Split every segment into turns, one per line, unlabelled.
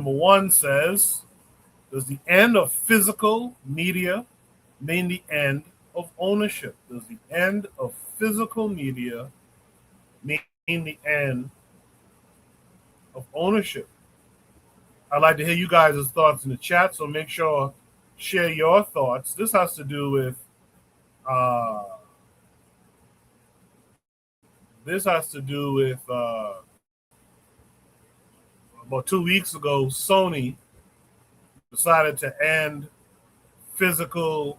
Number one says, does the end of physical media mean the end of ownership? Does the end of physical media mean the end of ownership? I'd like to hear you guys' thoughts in the chat, so make sure share your thoughts. This has to do with uh, about 2 weeks ago, Sony decided to end physical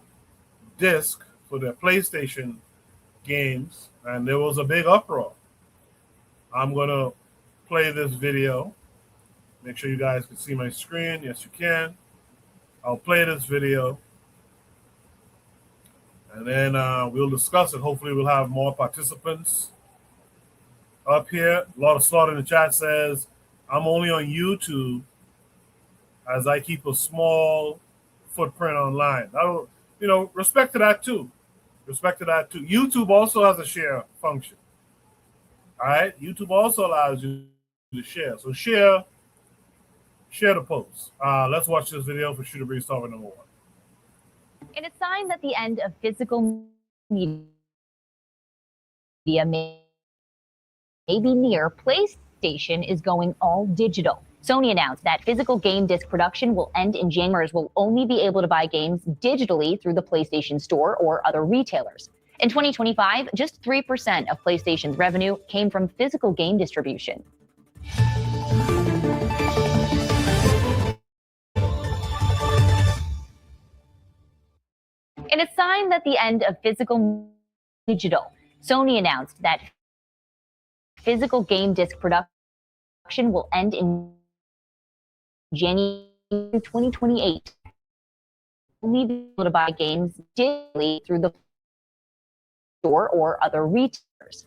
disc for their PlayStation games, and there was a big uproar. I'm going to play this video. Make sure you guys can see my screen. Yes, you can. I'll play this video, and then we'll discuss it. Hopefully, we'll have more participants up here. A lot of slaughter in the chat says, I'm only on YouTube as I keep a small footprint online. Respect to that too. Respect to that too. YouTube also has a share function. All right. YouTube also allows you to share. So share the post. Let's watch this video for Shooter Breeze topic number 1.
In a sign that the end of physical media may be near, PlayStation is going all digital. Sony announced that physical game disc production will end in January. Will only be able to buy games digitally through the PlayStation Store or other retailers. In 2025, just 3% of PlayStation's revenue came from physical game distribution. In a sign that the end of physical digital, Sony announced that physical game disc production will end in January 2028. Only be able to buy games digitally through the store or other retailers.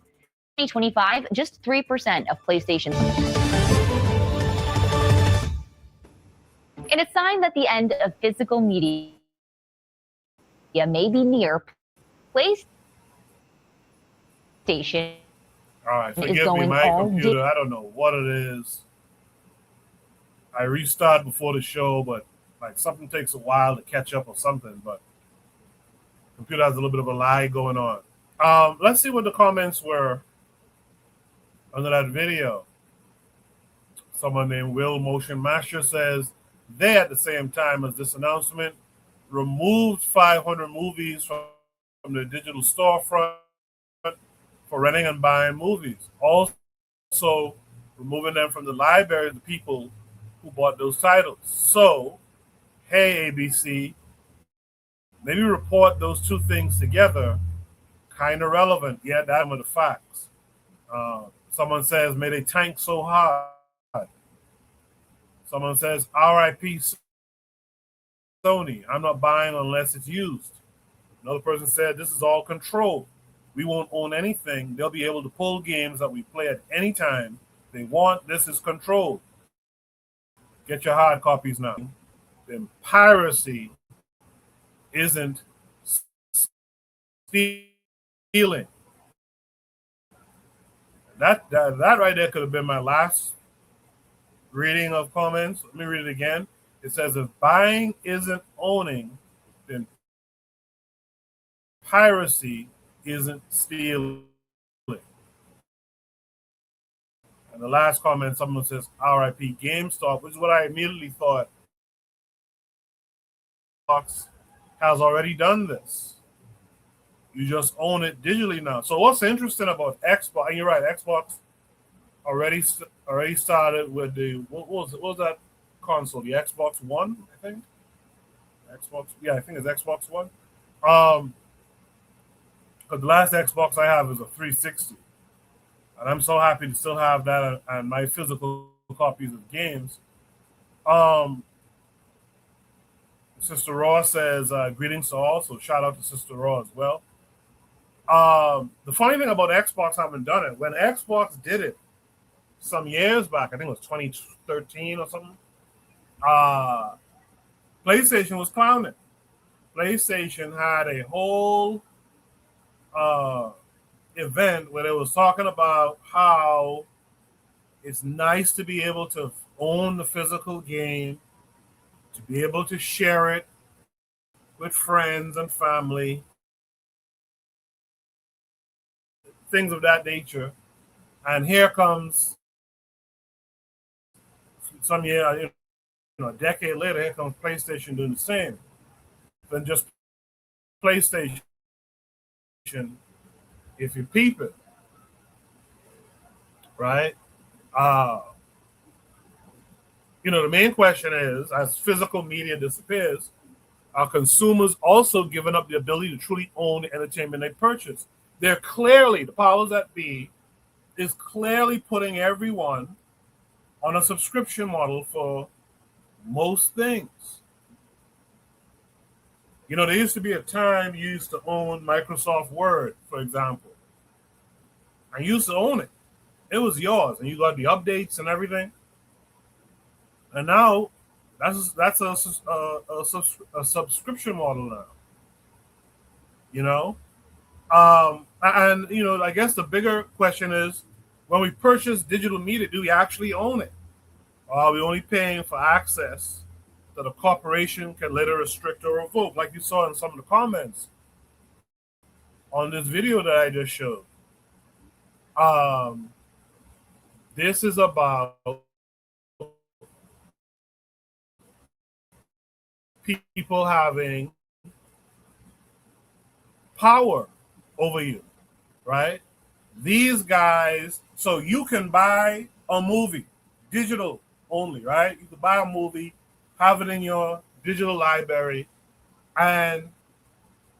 2025, just 3% of PlayStation. In a sign that the end of physical media may be near, PlayStation
All right,
is
forgive me,
going
my
all
computer. I don't know what it is. I restart before the show, but like something takes a while to catch up or something. But computer has a little bit of a lag going on. Let's see what the comments were under that video. Someone named Will Motion Master says they, at the same time as this announcement, removed 500 movies from their digital storefront for renting and buying movies. Also, removing them from the library of the people who bought those titles. So, hey, ABC, maybe report those two things together. Kind of relevant. Yeah, that are the facts. Someone says, may they tank so hard. Someone says, RIP Sony. I'm not buying unless it's used. Another person said, this is all control. We won't own anything. They'll be able to pull games that we play at any time they want. This is control. Get your hard copies now. Then piracy isn't stealing. That right there could have been my last reading of comments. Let me read it again. It says, if buying isn't owning, then piracy isn't stealing. And the last comment, someone says, RIP GameStop, which is what I immediately thought. Xbox has already done this. You just own it digitally now. So what's interesting about Xbox, and you're right, Xbox already started with the, what was that console? The Xbox One, I think? I think it's Xbox One. But the last Xbox I have is a 360. And I'm so happy to still have that and my physical copies of games. Sister Raw says, greetings to all. So shout out to Sister Raw as well. The funny thing about Xbox, I haven't done it. When Xbox did it some years back, I think it was 2013 or something, PlayStation was clowning. PlayStation had a whole event where they was talking about how it's nice to be able to own the physical game, to be able to share it with friends and family, things of that nature. And here comes some year, a decade later, here comes PlayStation doing the same. Then just PlayStation, if you peep it, right? The main question is, as physical media disappears, are consumers also giving up the ability to truly own the entertainment they purchase? They're clearly, the powers that be, is clearly putting everyone on a subscription model for most things. There used to be a time you used to own Microsoft Word, for example. And you used to own it. It was yours, and you got the updates and everything. And now that's a subscription model now. And I guess the bigger question is, when we purchase digital media, do we actually own it? Or are we only paying for access that a corporation can later restrict or revoke, like you saw in some of the comments on this video that I just showed? This is about people having power over you, right? These guys, so you can buy a movie, digital only, right? You can buy a movie, have it in your digital library, and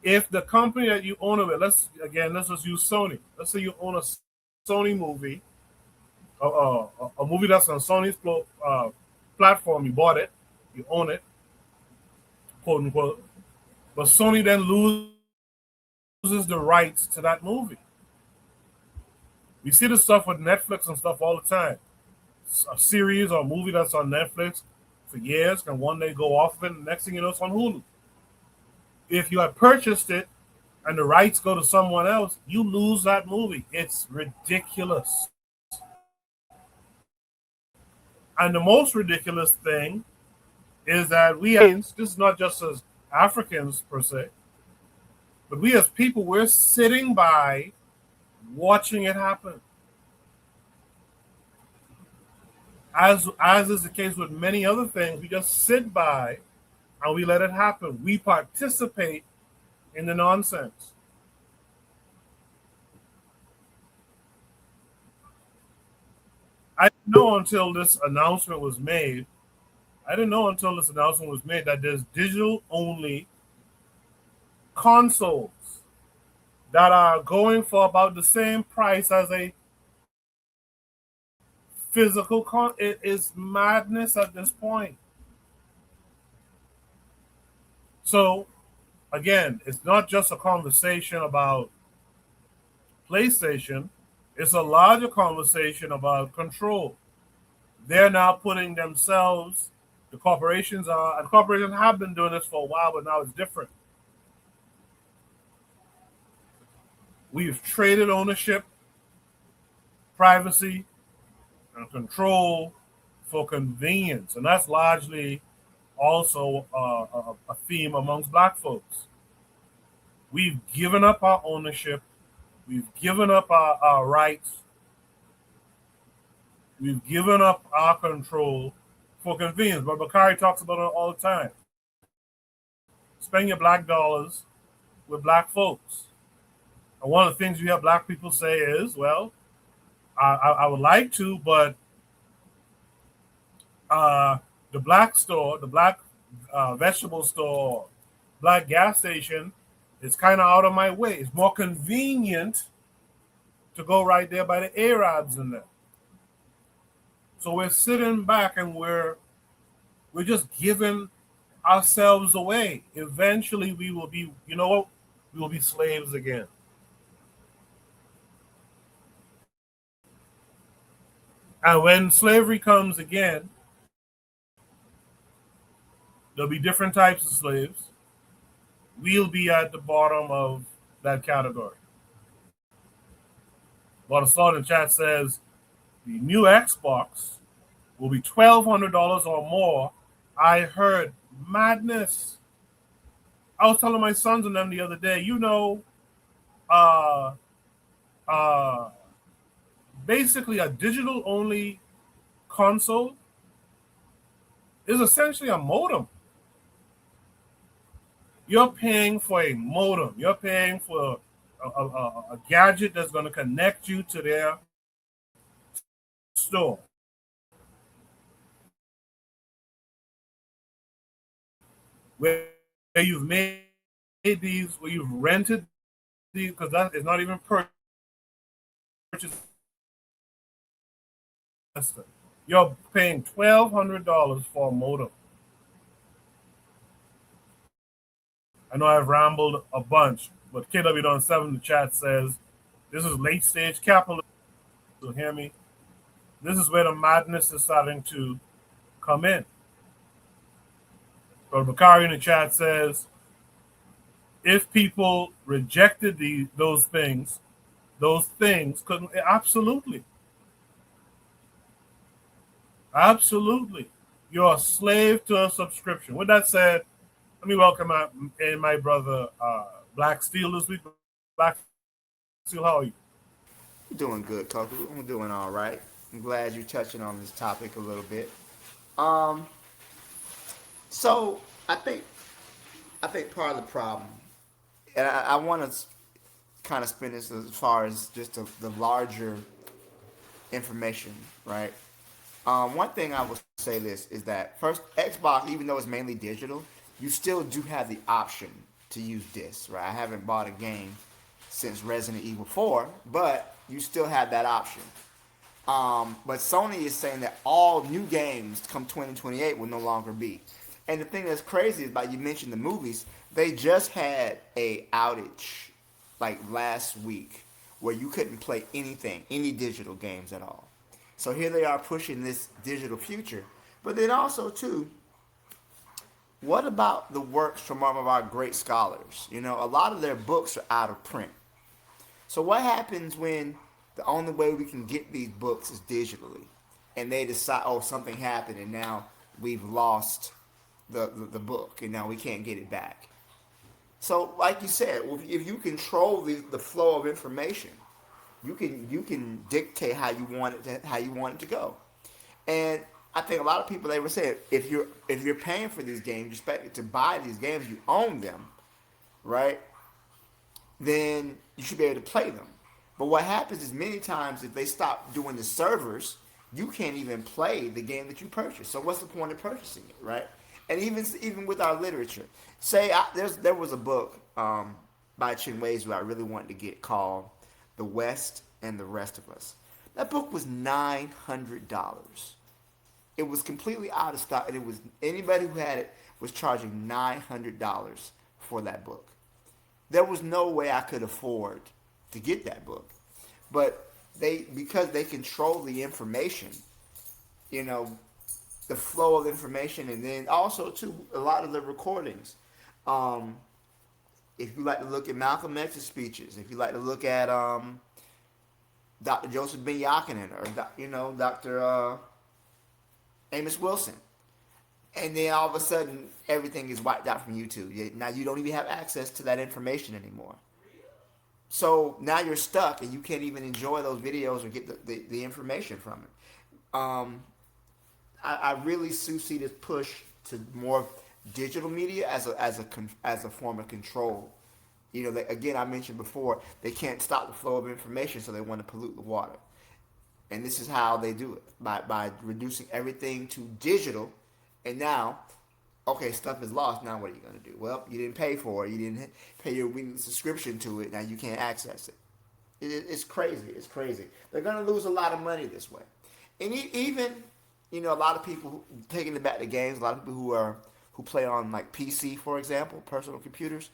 if the company that you own of it, let's just use Sony. Let's say you own a Sony movie, a movie that's on Sony's platform. You bought it, you own it, quote unquote. But Sony then loses the rights to that movie. We see this stuff with Netflix and stuff all the time. A series or a movie that's on Netflix for years can one day go off of it, and the next thing you know, it's on Hulu. If you had purchased it and the rights go to someone else, you lose that movie. It's ridiculous. And the most ridiculous thing is that this is not just as Africans per se, but we as people, we're sitting by watching it happen. As is the case with many other things, we just sit by and we let it happen. We participate in the nonsense. I didn't know until this announcement was made that there's digital-only consoles that are going for about the same price as a physical It is madness at this point. So, again, it's not just a conversation about PlayStation. It's a larger conversation about control. They're now putting themselves, and corporations have been doing this for a while, but now it's different. We've traded ownership, privacy, and control for convenience. And that's largely also a theme amongst Black folks. We've given up our ownership. We've given up our rights. We've given up our control for convenience. But Bakari talks about it all the time. Spend your Black dollars with Black folks. And one of the things you have Black people say is, well, I would like to, but the Black store, the Black vegetable store, Black gas station is kind of out of my way. It's more convenient to go right there by the Arabs in there. So we're sitting back and we're just giving ourselves away. Eventually we will be, we will be slaves again. And when slavery comes again, there'll be different types of slaves. We'll be at the bottom of that category. But the in chat says the new Xbox will be $1,200 or more. I heard madness. I was telling my sons and them the other day, uh, uh, basically a digital only console is essentially a modem. You're paying for a modem. You're paying for a gadget that's going to connect you to their store. Where you've made these, where you've rented these, because that is not even purchased. You're paying $1,200 for a modem. I know I've rambled a bunch, but KW7 in the chat says this is late stage capitalism. So hear me. This is where the madness is starting to come in. But Bakari in the chat says if people rejected those things couldn't absolutely. Absolutely. You're a slave to a subscription. With that said, let me welcome my brother Black Steel this week. Black Steel, how are you?
Doing good, Koku. I'm doing all right. I'm glad you're touching on this topic a little bit. Um, so I think part of the problem, and I want to kind of spin this as far as just the larger information, right? One thing I will say this is that first, Xbox, even though it's mainly digital, you still do have the option to use discs, right? I haven't bought a game since Resident Evil 4, but you still have that option. But Sony is saying that all new games come 2028 will no longer be. And the thing that's crazy is, like you mentioned, the movies. They just had a outage like last week where you couldn't play anything, any digital games at all. So here they are pushing this digital future. But then also too, what about the works from some of our great scholars? You know, a lot of their books are out of print. So what happens when the only way we can get these books is digitally, and they decide, oh, something happened, and now we've lost the book, and now we can't get it back. So, like you said, if you control the flow of information, you can dictate how you want it to go. And I think a lot of people, they were saying, if you're paying for these games, you're expected to buy these games, you own them, right? Then you should be able to play them. But what happens is many times if they stop doing the servers, you can't even play the game that you purchased. So what's the point of purchasing it, right? And even with our literature, there was a book by Chinweizu who I really wanted to get called "The West and the Rest of Us." That book was $900. It was completely out of stock, and it was anybody who had it was charging $900 for that book. There was no way I could afford to get that book. But because they control the information, you know, the flow of information, and then also too a lot of the recordings. Um, if you like to look at Malcolm X's speeches, if you like to look at Dr. Joseph Ben Yakinen or Dr. Amos Wilson, and then all of a sudden everything is wiped out from YouTube. Now you don't even have access to that information anymore. So now you're stuck and you can't even enjoy those videos or get the information from it. I really see this push to more digital media as a form of control. You know, again, I mentioned before, they can't stop the flow of information, so they want to pollute the water. And this is how they do it, by reducing everything to digital. And now, okay, stuff is lost. Now what are you going to do? Well, you didn't pay for it. You didn't pay your weekly subscription to it. Now you can't access it. It's crazy. It's crazy. They're going to lose a lot of money this way. And even, a lot of people taking it back to games, a lot of people who play on like PC, for example, personal computers,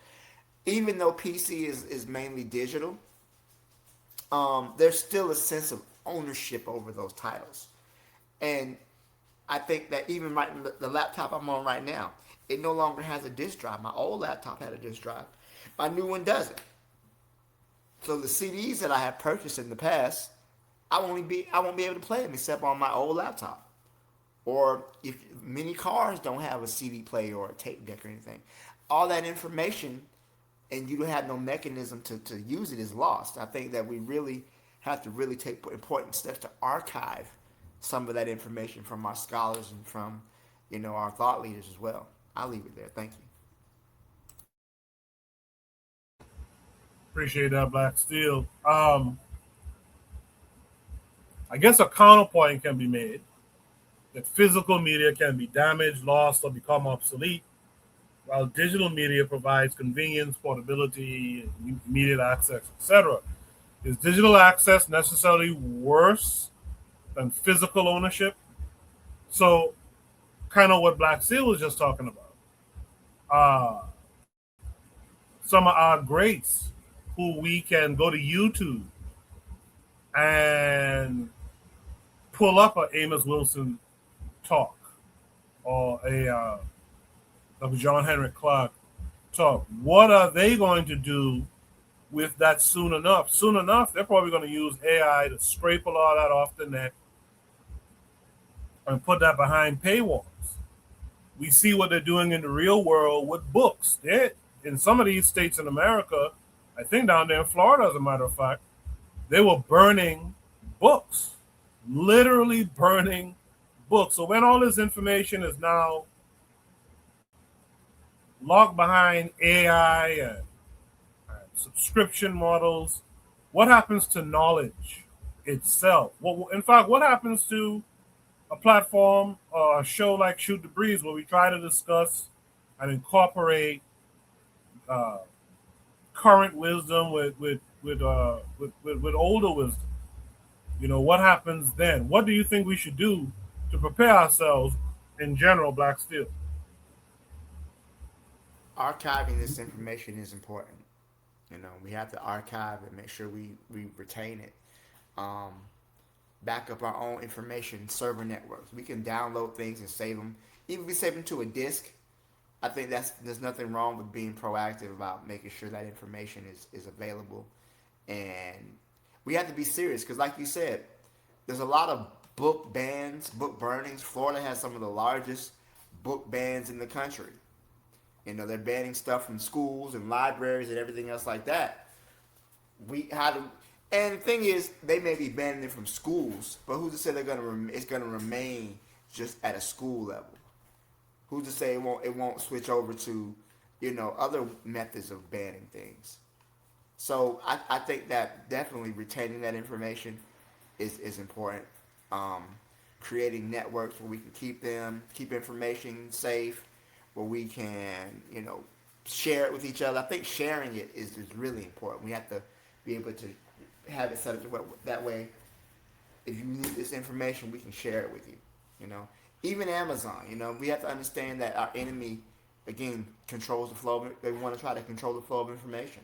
even though PC is mainly digital, there's still a sense of ownership over those titles. And I think that even right in the laptop I'm on right now, it no longer has a disk drive. My old laptop had a disk drive. My new one doesn't. So the CDs that I have purchased in the past, I won't be able to play them except on my old laptop. or if many cars don't have a CD player or a tape deck or anything, all that information and you don't have no mechanism to use it is lost. I think that we really have to really take important steps to archive some of that information from our scholars and from, our thought leaders as well. I'll leave it there. Thank you.
Appreciate that, Black Steel. I guess a counterpoint can be made that physical media can be damaged, lost, or become obsolete, while digital media provides convenience, portability, immediate access, etc. Is digital access necessarily worse than physical ownership? So, kind of what Black Steel was just talking about. Some of our greats who we can go to YouTube and pull up a Amos Wilson talk or a Dr. John Henrik Clarke talk. What are they going to do with that soon enough? Soon enough, they're probably going to use AI to scrape a lot of that off the net and put that behind paywalls. We see what they're doing in the real world with books. In some of these states in America, I think down there in Florida, as a matter of fact, they were burning books, literally burning books. So when all this information is now locked behind AI and subscription models, what happens to knowledge itself? In fact, what happens to a platform or a show like Shoot the Breeze, where we try to discuss and incorporate current wisdom with older wisdom? What happens then? What do you think we should do to prepare ourselves in general, Black Steel?
Archiving this information is important. We have to archive and make sure we retain it. Back up our own information server networks. We can download things and save them. Even if we save them to a disk, I think there's nothing wrong with being proactive about making sure that information is available. And we have to be serious because, like you said, there's a lot of book bans, book burnings. Florida has some of the largest book bans in the country. They're banning stuff from schools and libraries and everything else like that. And the thing is, they may be banning it from schools, but who's to say it's gonna remain just at a school level? Who's to say it won't switch over to, other methods of banning things? So I think that definitely retaining that information is important. Creating networks where we can keep information safe, where we can, share it with each other. I think sharing it is really important. We have to be able to have it set up that way. If you need this information, we can share it with you. Even Amazon. We have to understand that our enemy, again, controls the flow. They want to try to control the flow of information,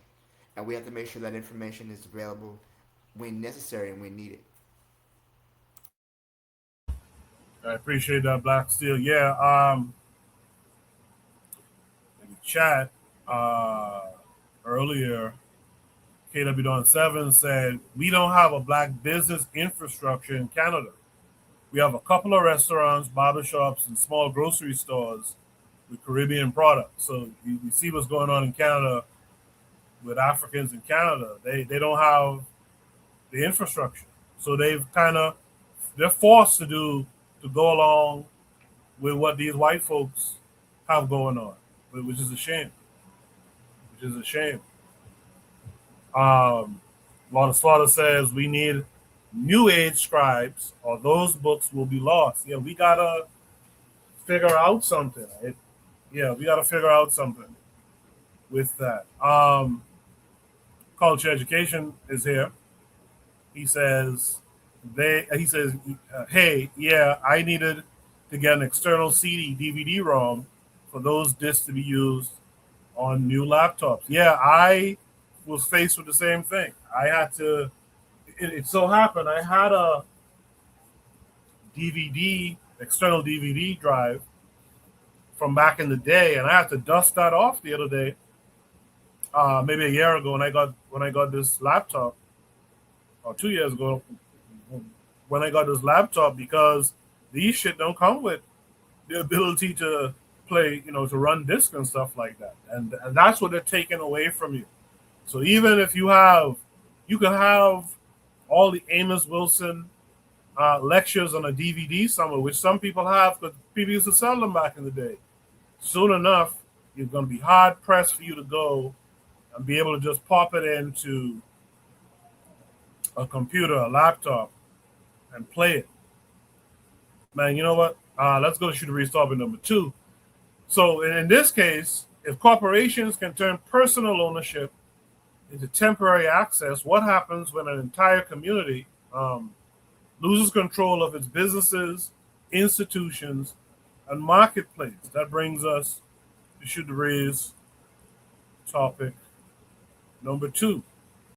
and we have to make sure that information is available when necessary and when needed.
I appreciate that, Black Steel. Yeah. In the chat earlier, KW Don 7 said, we don't have a black business infrastructure in Canada. We have a couple of restaurants, barbershops, and small grocery stores with Caribbean products. So you see what's going on in Canada with Africans in Canada. They don't have the infrastructure. So they're forced to go along with what these white folks have going on, which is a shame. Lord of Slaughter says we need new age scribes or those books will be lost. Yeah, we gotta figure out something. With that. Culture Education is here. He says, hey, yeah, I needed to get an external CD, DVD ROM for those discs to be used on new laptops. Yeah, I was faced with the same thing. I had to, it so happened, I had a external DVD drive from back in the day, and I had to dust that off the other day, maybe a year ago when I got this laptop, or 2 years ago when I got this laptop, because these shit don't come with the ability to play, to run disc and stuff like that. And that's what they're taking away from you. So even if you can have all the Amos Wilson lectures on a DVD somewhere, which some people have because people used to sell them back in the day. Soon enough, you're going to be hard pressed for you to go and be able to just pop it into a computer, a laptop, and play it. Man, you know what? Let's go to Shooter Reese topic number 2. So in this case, if corporations can turn personal ownership into temporary access, what happens when an entire community loses control of its businesses, institutions, and marketplace? That brings us to Shooter Reese topic number 2.